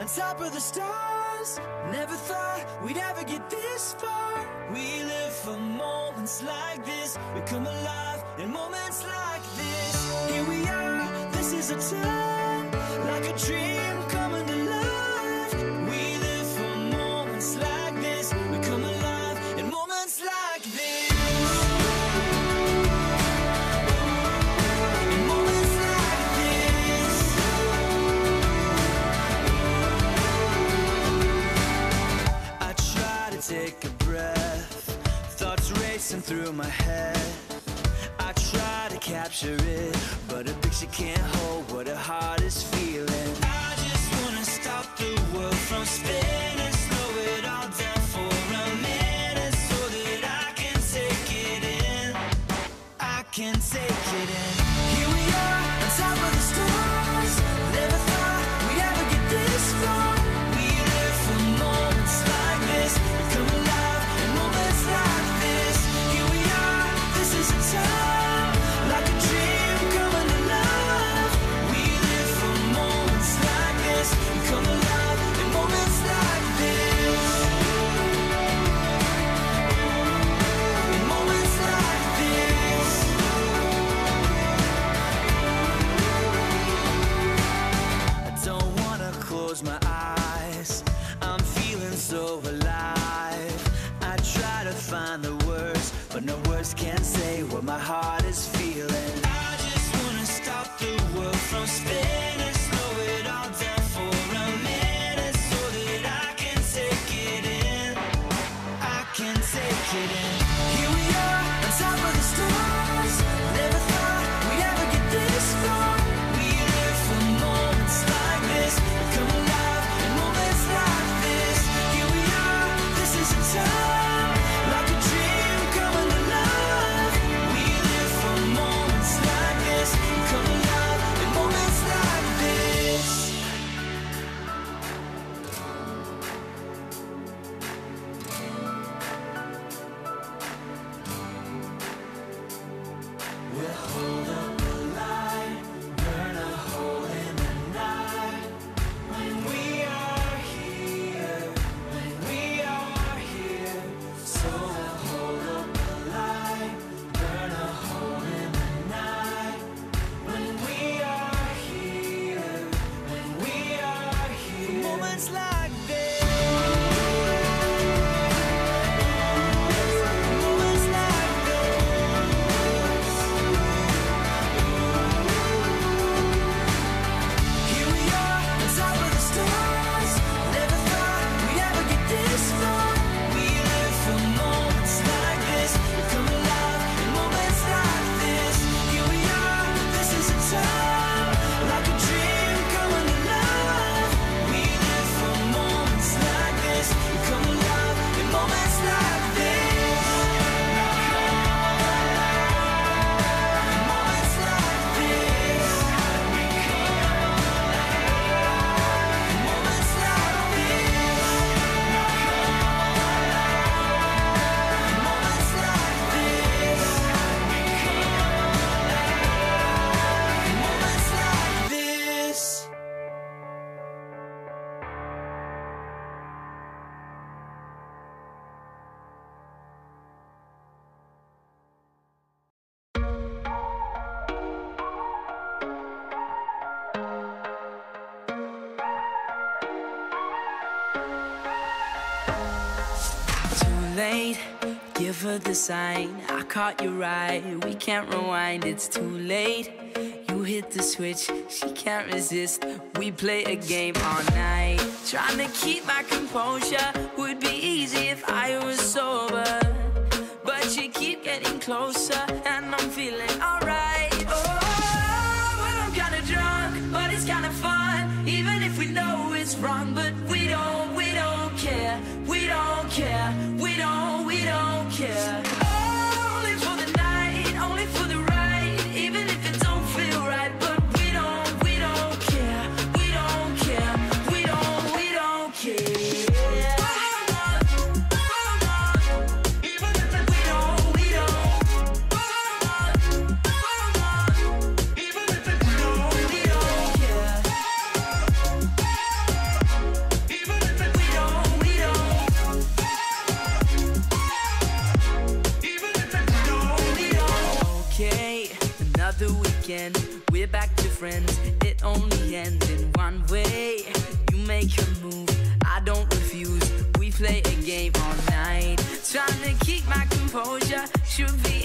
on top of the stars. Never thought we'd ever get this far. We live for moments like this. We come alive in moments like this. Here we are, this is a time, like a dream coming to life. We live for moments like this. We come alive in moments like this. In moments like this. I try to take a breath, thoughts racing through my head. I try to capture it, but a picture can't hold what a heart is feeling. I just wanna stop the world from spinning, slow it all down for a minute, so that I can take it in. I can take it in. Here we are, on top of the stars. Never thought we'd ever get this far. We live for moments like this. We come alive in moments like this. Here we are, this is a time, like a dream coming to life. We live for moments like this. We come alive in moments like this. In moments like this. I don't wanna close my eyes, I'm feeling so alive. I try to find the words, but no words can say what my heart is feeling. I just wanna stop the world from spinning, slow it all down for a minute, so that I can take it in. I can take it in. Here we are, on top of the stars. Never thought we'd ever get this far. We live for moments like this. We come alive in moments like this. Here we are, this is a time, like a dream coming to life. We live for moments like this. We come alive in moments like this. We'll hold up the light, burn a hole in the night. When we are here, when we are here. So we'll hold up the light, burn a hole in the night. When we are here, when we are here. Moments like this. Moments like this. Here we are, on top of the stars. Never thought we'd ever get this far. We live for moments like this. We come alive in moments like this. Here we are, this is a time, like a dream coming to life. We live for moments like this. We come alive in moments like this. In moments like this. In moments like this. In moments like this. In moments like this. Too late, give her the sign. I caught you right, we can't rewind, it's too late. You hit the switch, she can't resist. We play a game all night. Trying to keep my composure would be easy if I was sober. But you keep getting closer, and I'm feeling alright. Oh, but I'm kinda drunk, but it's kinda fun. Even if we know it's wrong, but we don't care. We don't care, we don't care. Only for the night, only for the ride. Even if it don't feel right, but we don't care. We don't care, we don't care. Even if it we don't Even if it we don't care. another weekend, we're back to friends. It only ends in one way. You make your move, I don't refuse. We play a game all night, trying to keep my composure. Should be